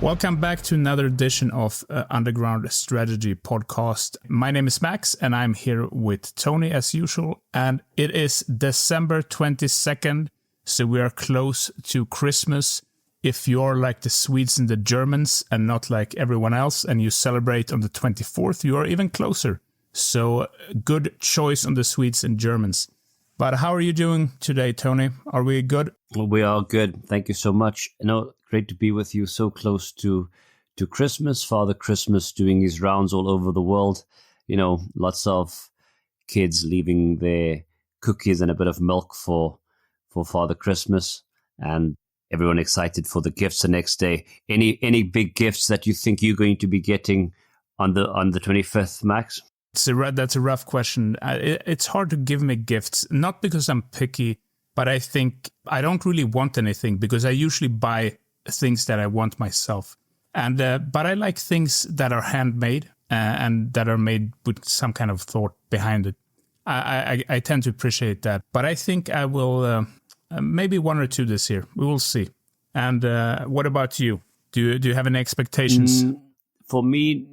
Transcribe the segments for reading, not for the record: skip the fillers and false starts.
Welcome back to another edition of Underground Strategy Podcast. My name is Max and I'm here with Tony as usual. And it is December 22nd, so we are close to Christmas. If you're like the Swedes and the Germans and not like everyone else and you celebrate on the 24th, you are even closer. So good choice on the Swedes and Germans. But how are you doing today, Tony? Are we good? Well, we are good. Thank you so much. Great to be with you so close to Christmas. Father Christmas doing his rounds all over the world. Lots of kids leaving their cookies and a bit of milk for Father Christmas, and everyone excited for the gifts the next day. Any big gifts that you think you're going to be getting on the 25th, Max? That's a rough question. It's hard to give me gifts, not because I'm picky, but I think I don't really want anything because I usually buy things that I want myself. And but I like things that are handmade and that are made with some kind of thought behind it. I tend to appreciate that. But I think I will maybe one or two this year. We will see. And what about you? Do you have any expectations? For me,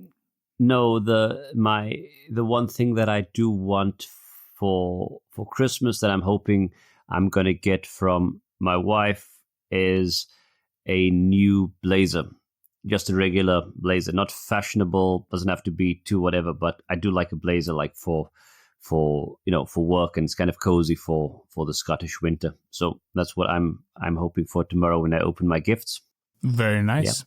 no. The one thing that I do want for Christmas that I'm hoping I'm going to get from my wife is a new blazer, just a regular blazer, not fashionable, doesn't have to be too whatever, but I do like a blazer like for work, and it's kind of cozy for the Scottish winter. So that's what I'm hoping for tomorrow when I open my gifts. Very nice. Yeah.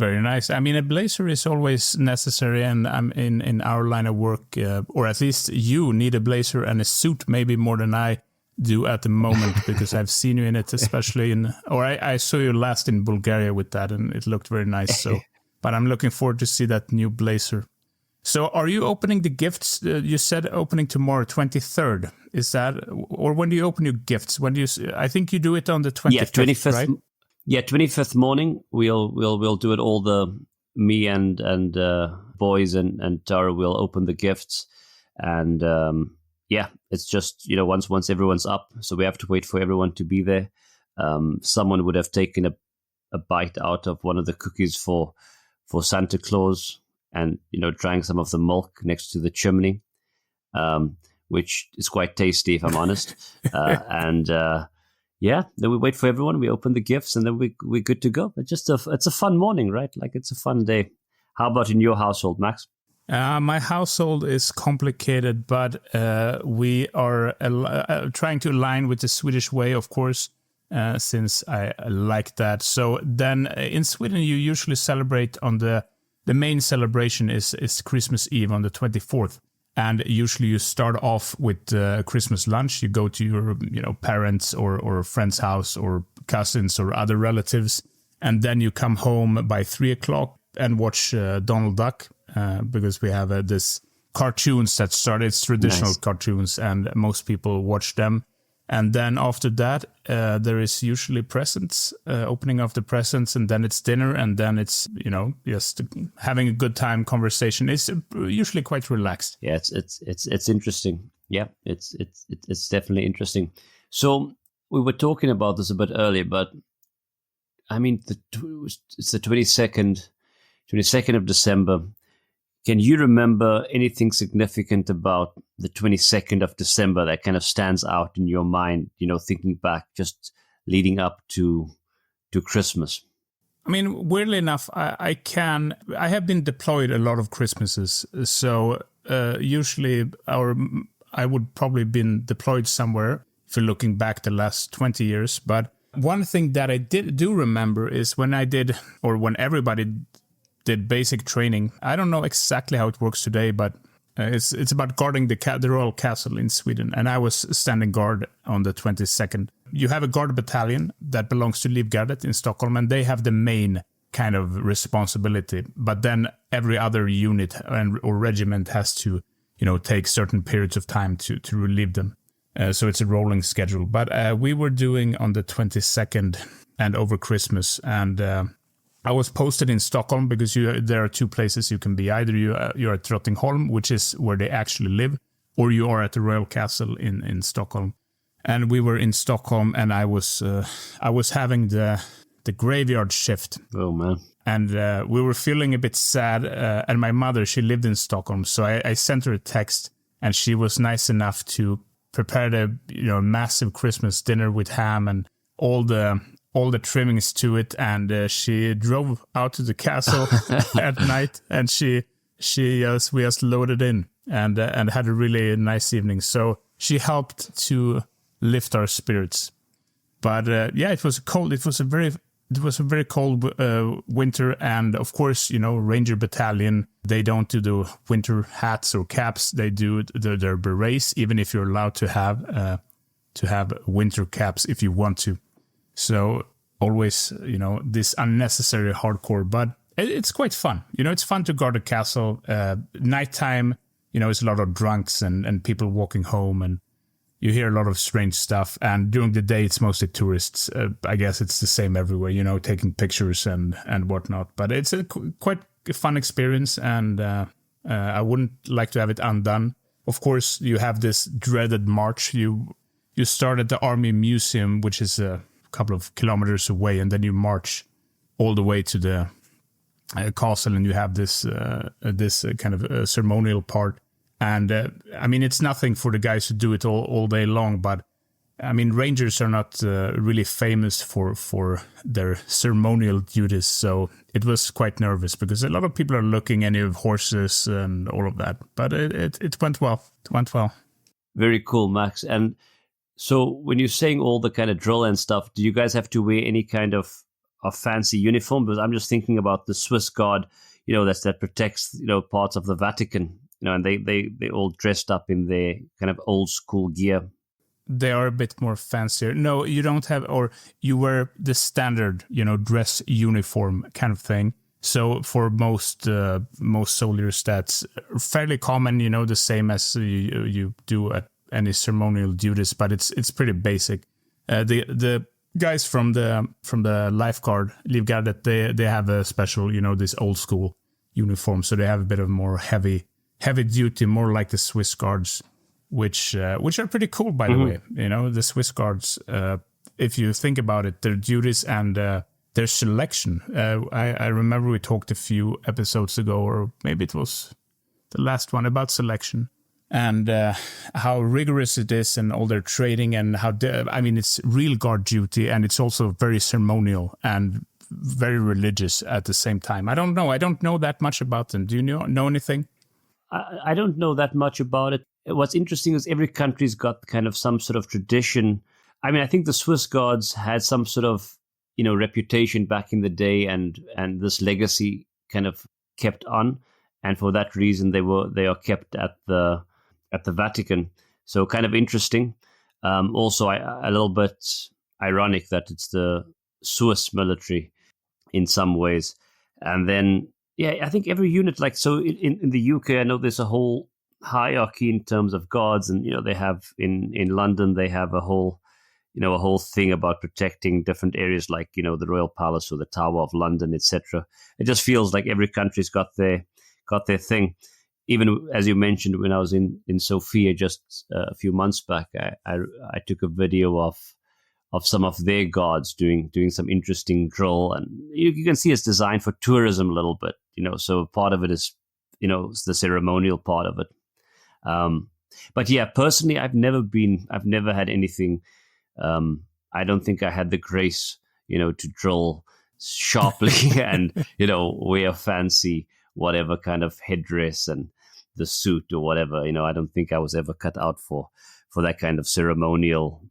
Very nice. I mean, a blazer is always necessary, and I'm in our line of work, or at least you need a blazer and a suit maybe more than I do at the moment, because I've seen you in it, especially I saw you last in Bulgaria with that, and it looked very nice. So, but I'm looking forward to see that new blazer. So, are you opening the gifts? You said opening tomorrow, 23rd. Is that, or when do you open your gifts? When do you? I think you do it on the 25th. Yeah, 25th. Right? Yeah, 25th morning. We'll do it all. Me and boys and Tara will open the gifts, and it's just once everyone's up, so we have to wait for everyone to be there. Someone would have taken a bite out of one of the cookies for Santa Claus, and drank some of the milk next to the chimney, which is quite tasty if I'm honest. Then we wait for everyone, we open the gifts, and then we're good to go. It's a fun morning, right? Like, it's a fun day. How about in your household, Max? My household is complicated, but we are trying to align with the Swedish way, of course, since I like that. So then in Sweden, you usually celebrate on the main celebration is Christmas Eve on the 24th. And usually you start off with Christmas lunch. You go to your parents or friend's house or cousins or other relatives. And then you come home by 3:00 and watch Donald Duck. Because we have this cartoons that started. It's traditional cartoons, and most people watch them. And then after that, there is usually presents, opening of the presents, and then it's dinner, and then it's just having a good time. Conversation is usually quite relaxed. Yeah, it's interesting. Yeah, it's definitely interesting. So we were talking about this a bit earlier, but I mean, it's the 22nd of December. Can you remember anything significant about the 22nd of December that kind of stands out in your mind, thinking back, just leading up to Christmas? I mean, weirdly enough, I have been deployed a lot of Christmases. So usually I would probably been deployed somewhere if you're looking back the last 20 years. But one thing that I do remember is when everybody did basic training. I don't know exactly how it works today, but it's about guarding the royal castle in Sweden. And I was standing guard on the 22nd. You have a guard battalion that belongs to Livgardet in Stockholm, and they have the main kind of responsibility. But then every other unit or regiment has to, take certain periods of time to relieve them. So it's a rolling schedule. But we were doing on the 22nd and over Christmas, and I was posted in Stockholm because there are two places you can be. Either you're at Drottningholm, which is where they actually live, or you are at the Royal Castle in Stockholm. And we were in Stockholm, and I was having the graveyard shift. Oh man! And we were feeling a bit sad. And my mother, she lived in Stockholm, so I sent her a text, and she was nice enough to prepare the massive Christmas dinner with ham and all the trimmings to it. And she drove out to the castle at night, and we just loaded in and had a really nice evening. So she helped to lift our spirits. But it was cold. It was a very cold winter, and of course, Ranger Battalion, they don't do the winter hats or caps. They do their berets, even if you're allowed to have winter caps if you want to. So always, this unnecessary hardcore, but it's quite fun. It's fun to guard a castle. Nighttime, it's a lot of drunks and people walking home, and you hear a lot of strange stuff. And during the day, it's mostly tourists. I guess it's the same everywhere, taking pictures and whatnot. But it's quite a fun experience, and I wouldn't like to have it undone. Of course, you have this dreaded march. You start at the Army Museum, which is a couple of kilometers away, and then you march all the way to the castle, and you have this kind of ceremonial part. And it's nothing for the guys who do it all day long, but Rangers are not really famous for their ceremonial duties, so it was quite nervous because a lot of people are looking, and you have horses and all of that. But it went well. It went well. Very cool, Max. And so when you're saying all the kind of drill and stuff, do you guys have to wear any kind of fancy uniform? Because I'm just thinking about the Swiss Guard, that protects parts of the Vatican. And they all dressed up in their kind of old school gear. They are a bit more fancier. No, you don't have, or you wear the standard, dress uniform kind of thing. So for most soldiers, that's fairly common, the same as you do at any ceremonial duties, but it's pretty basic. The guys from the Livgardet, they have a special, this old school uniform, so they have a bit of more heavy duty, more like the Swiss Guards, which are pretty cool, by the way. The Swiss Guards, if you think about it, their duties and their selection. I remember we talked a few episodes ago, or maybe it was the last one, about selection and how rigorous it is, and all their training, and how it's real guard duty, and it's also very ceremonial and very religious at the same time. I don't know that much about them. Do you know anything? I don't know that much about it. What's interesting is every country's got kind of some sort of tradition. I think the Swiss Guards had some sort of, reputation back in the day, and this legacy kind of kept on. And for that reason, they are kept at the Vatican. So kind of interesting. Also, a little bit ironic that it's the Swiss military in some ways. And then, I think every unit, like, so in the UK, I know there's a whole hierarchy in terms of guards, and they have in London, they have a whole thing about protecting different areas, like the Royal Palace or the Tower of London, etc. It just feels like every country's got their thing. Even as you mentioned, when I was in Sofia just a few months back, I took a video of some of their guards doing some interesting drill, and you can see it's designed for tourism a little bit, so part of it is, it's the ceremonial part of it. But personally, I've never had anything. I don't think I had the grace, to drill sharply and, wear fancy, whatever kind of headdress and the suit or whatever. I don't think I was ever cut out for that kind of ceremonial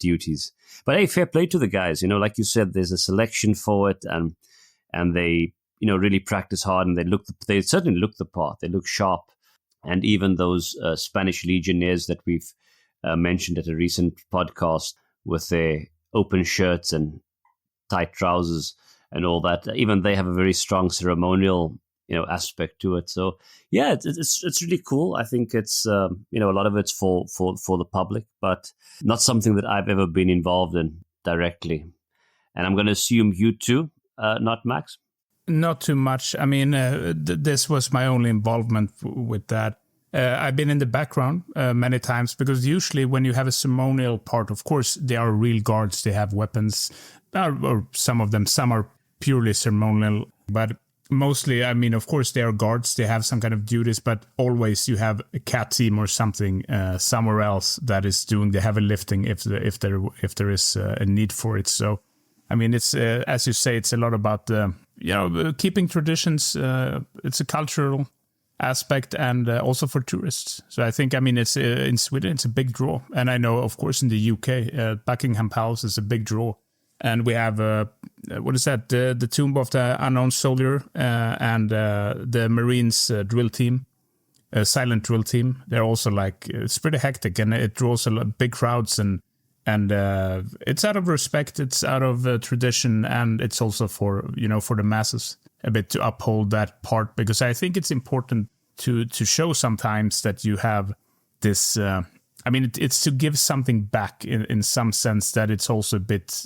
duties. But hey, fair play to the guys. Like you said, there's a selection for it, and they really practice hard, and they certainly look the part. They look sharp, and even those Spanish legionnaires that we've mentioned at a recent podcast with their open shirts and tight trousers and all that, even they have a very strong ceremonial aspect to it. So it's really cool. I think it's a lot of it's for the public, but not something that I've ever been involved in directly. And I'm going to assume you too, not Max? Not too much. This was my only involvement with that. I've been in the background many times, because usually when you have a ceremonial part, of course, they are real guards. They have weapons, or some of them. Some are purely ceremonial, but mostly, I mean, of course, they are guards. They have some kind of duties, but always you have a cat team or something somewhere else that is doing the heavy lifting if there is a need for it. So, I mean, it's as you say, it's a lot about keeping traditions. It's a cultural aspect, and also for tourists. So I think, I mean, it's in Sweden, it's a big draw, and I know, of course, in the UK, Buckingham Palace is a big draw. And we have, what is that? The Tomb of the Unknown Soldier and the Marines drill team, silent drill team. They're also like, it's pretty hectic, and it draws a lot, big crowds, and it's out of respect, it's out of tradition, and it's also for the masses a bit to uphold that part, because I think it's important to show sometimes that you have this. I mean, it's to give something back in some sense, that it's also a bit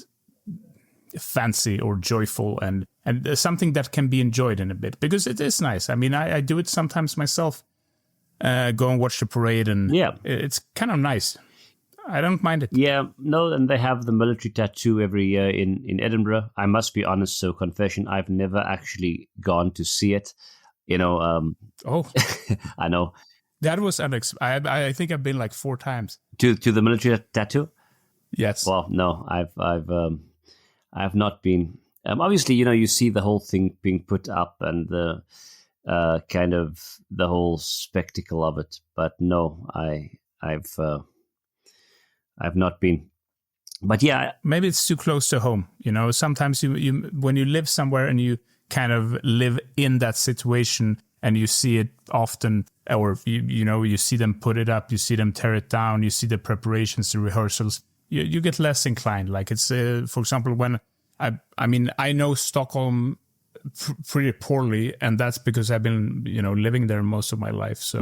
fancy or joyful and something that can be enjoyed in a bit, because it is nice. I mean, I do it sometimes myself, go and watch the parade, and it's kind of nice. I don't mind it. Yeah, no, and they have the military tattoo every year in Edinburgh. I must be honest, so confession, I've never actually gone to see it. Oh, I know. That was unexpected. I think I've been like 4 times. To the military tattoo? Yes. Well, no, I've not been. Obviously, you see the whole thing being put up and the kind of the whole spectacle of it, but no, I've not been. But yeah, maybe it's too close to home. Sometimes you when you live somewhere and you kind of live in that situation and you see it often, or you see them put it up, you see them tear it down, you see the preparations, the rehearsals, you get less inclined. Like it's, for example, when I know Stockholm pretty poorly, and that's because I've been living there most of my life. So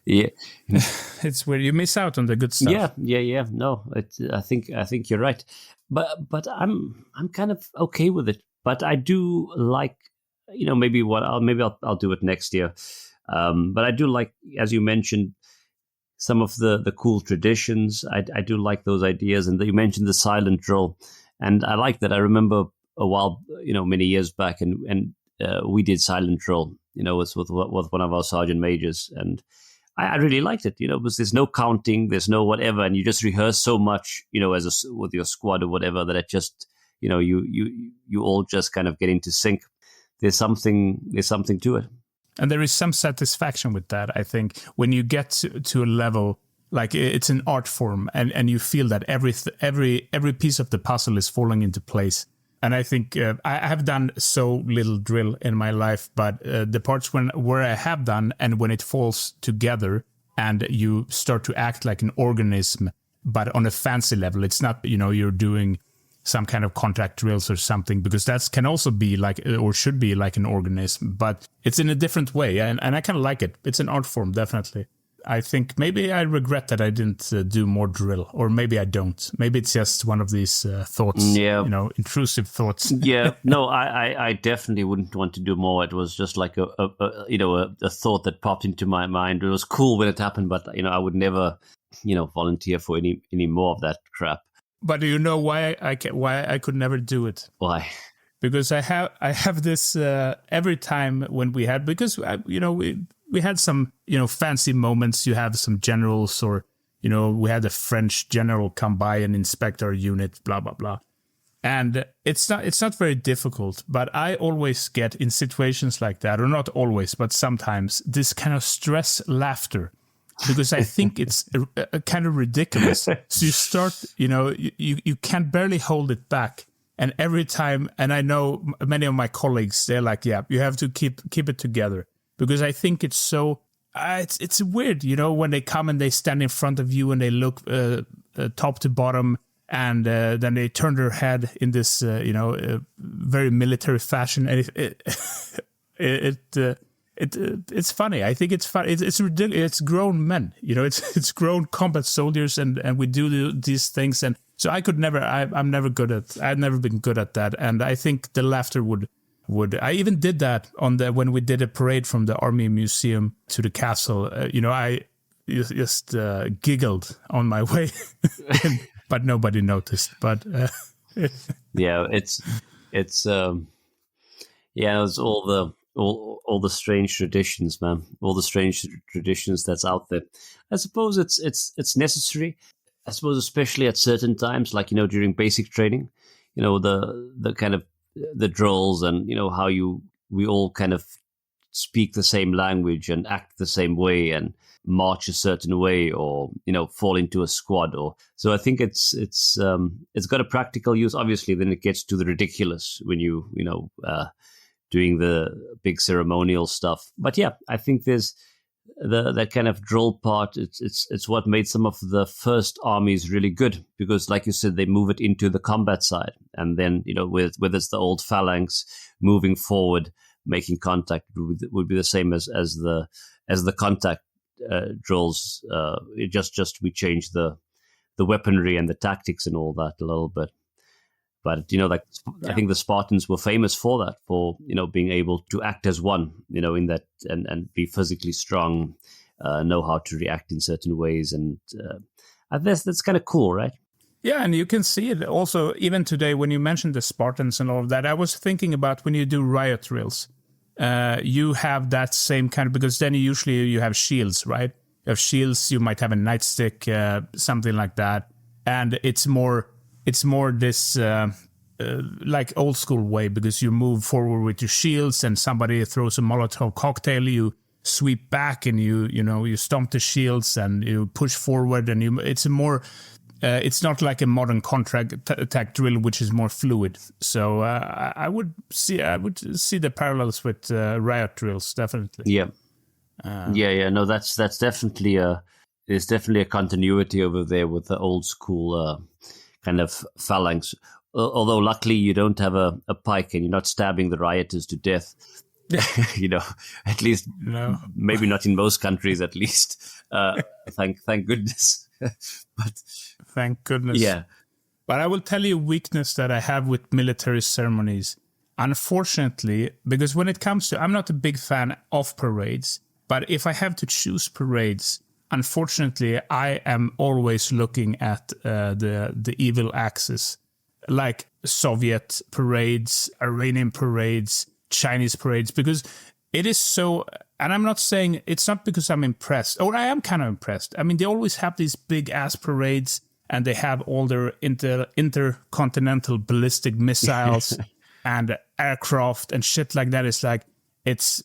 yeah, it's where you miss out on the good stuff. Yeah. No, I think you're right, but I'm kind of okay with it. But I do like, maybe I'll do it next year. But I do like, as you mentioned, some of the cool traditions. I do like those ideas, and you mentioned the silent drill, and I like that. I remember a while, many years back, and we did silent drill, with one of our sergeant majors, and I really liked it, because there's no counting, there's no whatever, and you just rehearse so much, with your squad or whatever, that it just, you all just kind of get into sync. There's something to it. And there is some satisfaction with that, I think, when you get to a level, like it's an art form, and you feel that every piece of the puzzle is falling into place. And I think I have done so little drill in my life, but the parts where I have done, and when it falls together and you start to act like an organism, but on a fancy level, it's not, you're doing some kind of contact drills or something, because that can also be like, or should be like an organism, but it's in a different way. And I kind of like it. It's an art form, definitely. I think maybe I regret that I didn't do more drill, or maybe I don't. Maybe it's just one of these thoughts, intrusive thoughts. Yeah, no, I definitely wouldn't want to do more. It was just like a thought that popped into my mind. It was cool when it happened, but I would never, volunteer for any more of that crap. But do you know why I could never do it? Why? Because I have this every time when we had, because we had some fancy moments. You have some generals, or we had a French general come by and inspect our unit, blah blah blah, and it's not very difficult. But I always get in situations like that, or not always, but sometimes, this kind of stress laughter, because I think it's a kind of ridiculous. So you start, you can barely hold it back. And every time, and I know many of my colleagues, they're like, yeah, you have to keep it together. Because I think it's so, it's weird, when they come and they stand in front of you and they look top to bottom, and then they turn their head in this, very military fashion. And it's funny. I think it's funny. It's ridiculous. It's grown men, it's grown combat soldiers, and we do these things. And so I've never been good at that. And I think the laughter would I even did that when we did a parade from the Army Museum to the castle. I just giggled on my way, but nobody noticed. But yeah, it's It's yeah, it's all the strange traditions, man. All the strange traditions that's out there. I suppose it's necessary. I suppose especially at certain times, like during basic training, the kind of the drills and how we all kind of speak the same language and act the same way and march a certain way, or fall into a squad. Or so I think it's got a practical use. Obviously, then it gets to the ridiculous when doing the big ceremonial stuff. But yeah, I think there's that kind of drill part. It's what made some of the first armies really good, because like you said, they move it into the combat side, and then whether it's the old phalanx moving forward, making contact would be the same as the contact drills. It just we change the weaponry and the tactics and all that a little bit. But I think the Spartans were famous for that, for being able to act as one, in that, and be physically strong, know how to react in certain ways, and that's kind of cool, right? Yeah, and you can see it also even today when you mentioned the Spartans and all of that. I was thinking about when you do riot drills, you have that same kind of, because then usually you have shields, right? You have shields, you might have a nightstick, something like that, and it's more this like old school way, because you move forward with your shields, and somebody throws a Molotov cocktail, you sweep back and you stomp the shields and you push forward, and it's a more it's not like a modern attack drill, which is more fluid. So I would see the parallels with riot drills, definitely. Yeah, no, that's definitely there's definitely a continuity over there with the old school kind of phalanx. Although luckily you don't have a pike and you're not stabbing the rioters to death. At least maybe not in most countries, at least. Thank goodness. But thank goodness. Yeah. But I will tell you a weakness that I have with military ceremonies. Unfortunately, because when it comes to, I'm not a big fan of parades, but if I have to choose parades, unfortunately, I am always looking at the evil axis, like Soviet parades, Iranian parades, Chinese parades, because it is so. And I'm not saying, it's not because I'm impressed, or I am kind of impressed. I mean, they always have these big ass parades, and they have all their intercontinental ballistic missiles and aircraft and shit like that. It's like, it's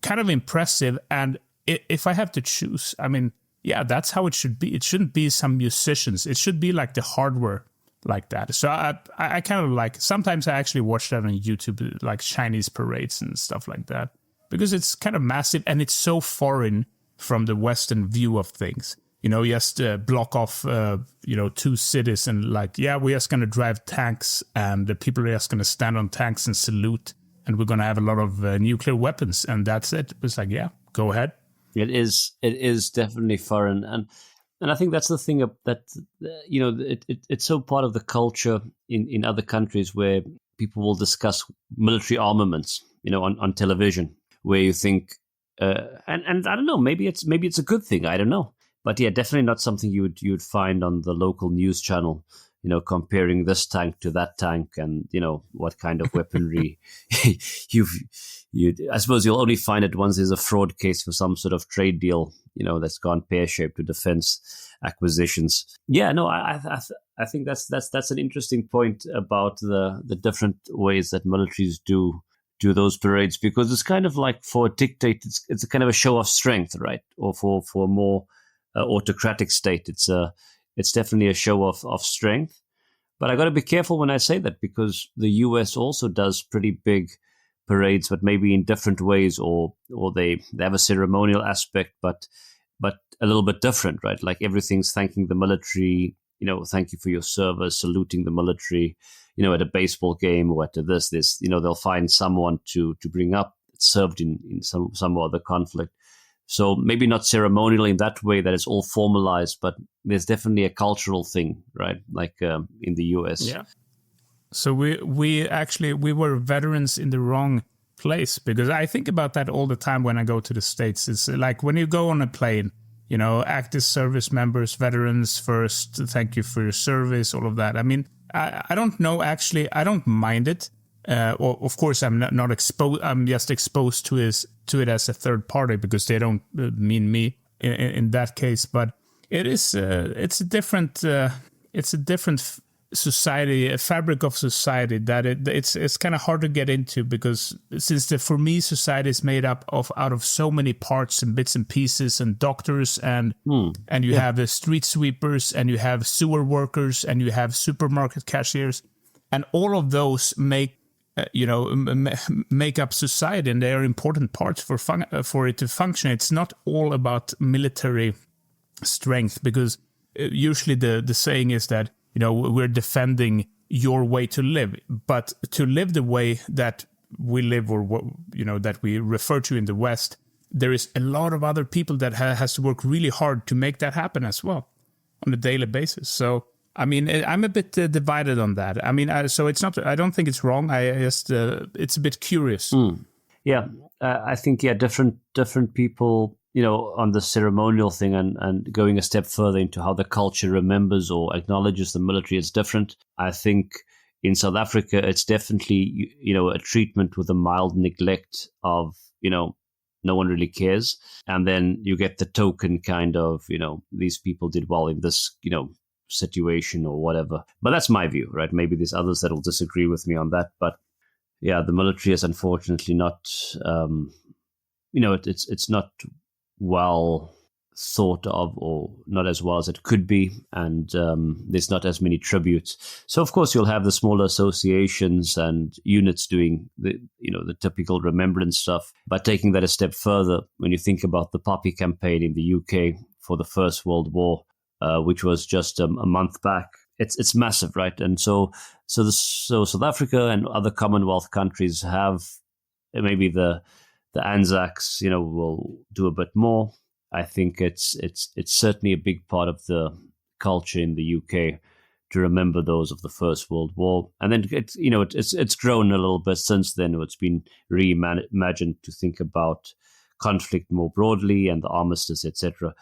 kind of impressive. And if I have to choose, I mean, yeah, that's how it should be. It shouldn't be some musicians. It should be like the hardware like that. So I kind of like, sometimes I actually watch that on YouTube, like Chinese parades and stuff like that, because it's kind of massive and it's so foreign from the Western view of things. Just block off, two cities and like, yeah, we're just going to drive tanks, and the people are just going to stand on tanks and salute, and we're going to have a lot of nuclear weapons, and that's it. It's like, yeah, go ahead. It is definitely foreign, and I think that's the thing that it's so part of the culture in other countries, where people will discuss military armaments, on television, where you think, and I don't know, maybe it's a good thing, I don't know. But yeah, definitely not something you would find on the local news channel, comparing this tank to that tank, and what kind of weaponry I suppose you'll only find it once there's a fraud case for some sort of trade deal, that's gone pear-shaped to defense acquisitions. Yeah, no, I think that's an interesting point about the different ways that militaries do those parades, because it's kind of like, for a dictate, it's a kind of a show of strength, right? Or for a more autocratic state, it's definitely a show of strength. But I got to be careful when I say that, because the US also does pretty big parades, but maybe in different ways, or they have a ceremonial aspect, but a little bit different, right? Like everything's thanking the military, thank you for your service, saluting the military, at a baseball game or at this, they'll find someone to bring up that served in some other conflict. So maybe not ceremonial in that way that it's all formalized, but there's definitely a cultural thing, right? Like in the US. Yeah. So we were veterans in the wrong place, because I think about that all the time when I go to the States. It's like when you go on a plane, active service members, veterans first, thank you for your service, all of that. I mean, I don't know, actually, I don't mind it, of course, I'm not exposed. I'm just exposed to it as a third party because they don't mean me in that case. But it's a different society, a fabric of society that it's kind of hard to get into, because since for me society is made up out of so many parts and bits and pieces, and doctors and you have the street sweepers, and you have sewer workers, and you have supermarket cashiers, and all of those make up society, and they are important parts for it to function. It's not all about military strength, because usually the saying is that we're defending your way to live, but to live the way that we live, or that we refer to in the West, there is a lot of other people that has to work really hard to make that happen as well on a daily basis. So I mean, I'm a bit divided on that. I mean, so it's not. I don't think it's wrong. I just it's a bit curious. Yeah, I think different people. On the ceremonial thing, and going a step further into how the culture remembers or acknowledges the military is different. I think in South Africa, it's definitely, a treatment with a mild neglect of, no one really cares. And then you get the token kind of, these people did well in this, situation or whatever. But that's my view, right? Maybe there's others that will disagree with me on that. But yeah, the military is unfortunately not, it's not well thought of, or not as well as it could be, and there's not as many tributes. So of course you'll have the smaller associations and units doing the typical remembrance stuff. But taking that a step further, when you think about the Poppy campaign in the UK for the First World War, which was just a month back, it's massive, right? And so South Africa and other Commonwealth countries have maybe the Anzacs, will do a bit more. I think it's certainly a big part of the culture in the UK to remember those of the First World War. And then it's grown a little bit since then. It's been reimagined to think about conflict more broadly, and the armistice, etc.,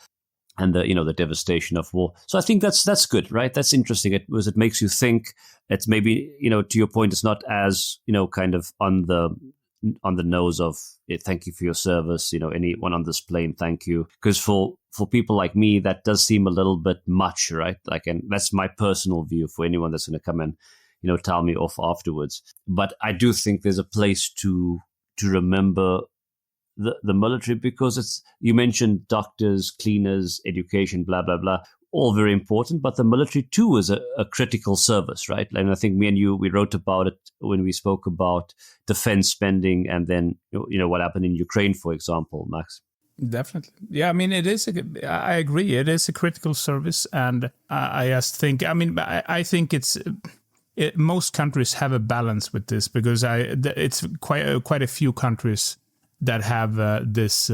and the devastation of war. So I think that's good, right? That's interesting. It makes you think. It's maybe, to your point, it's not as kind of on the nose of thank you for your service, anyone on this plane, thank you. Because for people like me, that does seem a little bit much, right? And that's my personal view for anyone that's going to come and, tell me off afterwards. But I do think there's a place to remember the military, because you mentioned doctors, cleaners, education, blah, blah, blah, all very important, but the military too is a critical service, right? And I think me and you, we wrote about it when we spoke about defense spending, and then, what happened in Ukraine, for example, Max. Definitely. Yeah, I mean, I agree. It is a critical service. And I just think, I think most countries have a balance with this, because it's quite a few countries that have this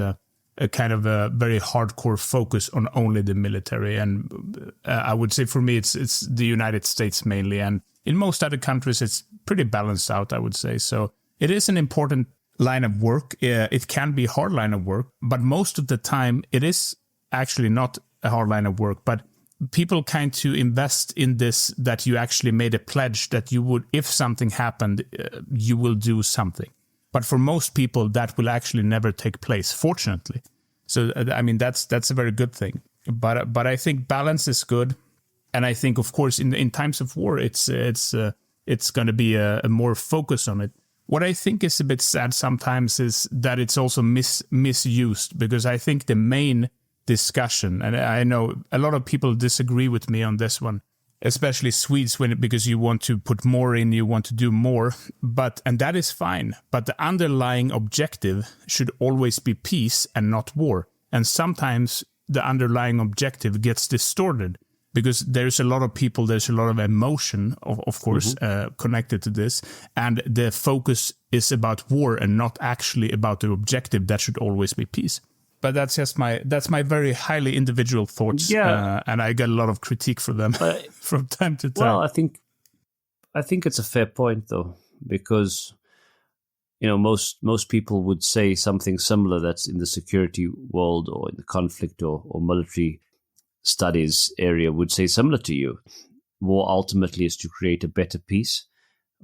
a kind of a very hardcore focus on only the military. And I would say for me, it's the United States mainly. And in most other countries, it's pretty balanced out, I would say. So it is an important line of work. It can be a hard line of work, but most of the time it is actually not a hard line of work. But people kind to invest in this, that you actually made a pledge that you would, if something happened, you will do something. But for most people, that will actually never take place, fortunately. So, I mean, that's a very good thing. But I think balance is good. And I think, of course, in times of war, it's going to be a more focus on it. What I think is a bit sad sometimes is that it's also misused, because I think the main discussion, and I know a lot of people disagree with me on this one, especially Swedes, because you want to put more in, you want to do more, and that is fine. But the underlying objective should always be peace and not war. And sometimes the underlying objective gets distorted, because there's a lot of people, there's a lot of emotion, of course, connected to this. And the focus is about war and not actually about the objective that should always be peace. But that's just my very highly individual thoughts, and I get a lot of critique for them from time to time. Well, I think it's a fair point, though, because most people would say something similar that's in the security world or in the conflict or military studies area would say similar to you. War ultimately is to create a better peace,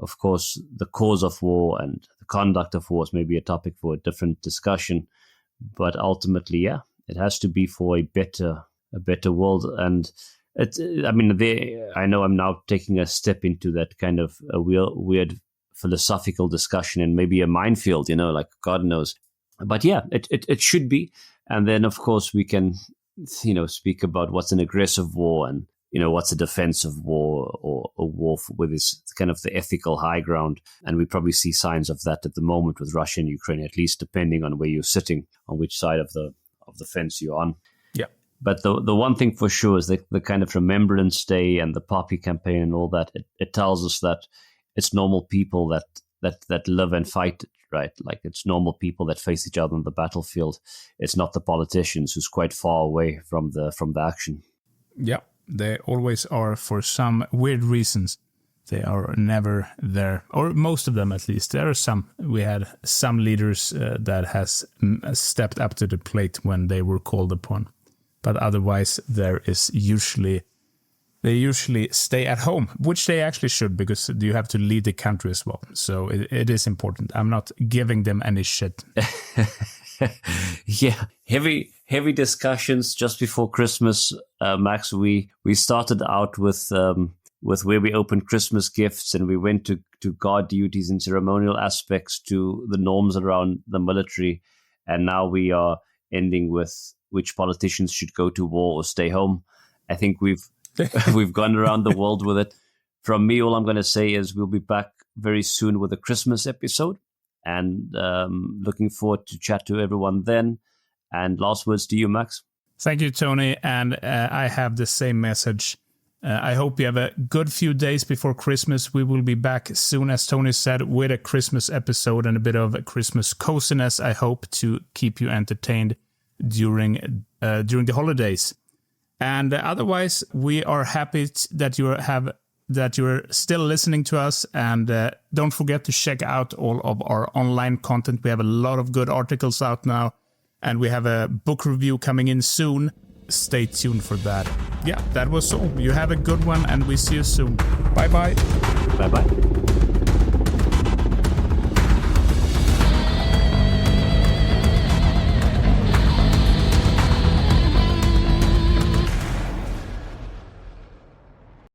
Of course, the cause of war and the conduct of wars may be a topic for a different discussion. But ultimately, yeah, it has to be for a better world. And I know I'm now taking a step into that kind of a weird philosophical discussion and maybe a minefield, like God knows. But yeah, it should be. And then, of course, we can, speak about what's an aggressive war and, what's a defensive war or a war with this kind of the ethical high ground. And we probably see signs of that at the moment with Russia and Ukraine, at least depending on where you're sitting, on which side of the fence you're on. Yeah. But the one thing for sure is the kind of Remembrance Day and the Poppy campaign and all that, it tells us that it's normal people that live and fight, right? Like it's normal people that face each other on the battlefield. It's not the politicians who's quite far away from the action. Yeah, they always are for some weird reasons. They are never there, or most of them at least. There are some. We had some leaders that has stepped up to the plate when they were called upon. But otherwise, they usually stay at home, which they actually should, because you have to lead the country as well. So it is important. I'm not giving them any shit. Yeah, heavy discussions just before Christmas, Max. We started out with where we opened Christmas gifts, and we went to guard duties and ceremonial aspects, to the norms around the military, and now we are ending with which politicians should go to war or stay home. I think we've gone around the world with it. From me, all I'm going to say is we'll be back very soon with a Christmas episode, and looking forward to chat to everyone then. And last words to you, Max. Thank you, Tony. And I have the same message. I hope you have a good few days before Christmas. We will be back soon, as Tony said, with a Christmas episode and a bit of Christmas coziness. I hope to keep you entertained during the holidays. And otherwise, we are happy that you're still listening to us. And don't forget to check out all of our online content. We have a lot of good articles out now, and we have a book review coming in soon. Stay tuned for that. Yeah, that was all. You have a good one, and we see you soon. Bye-bye. Bye-bye.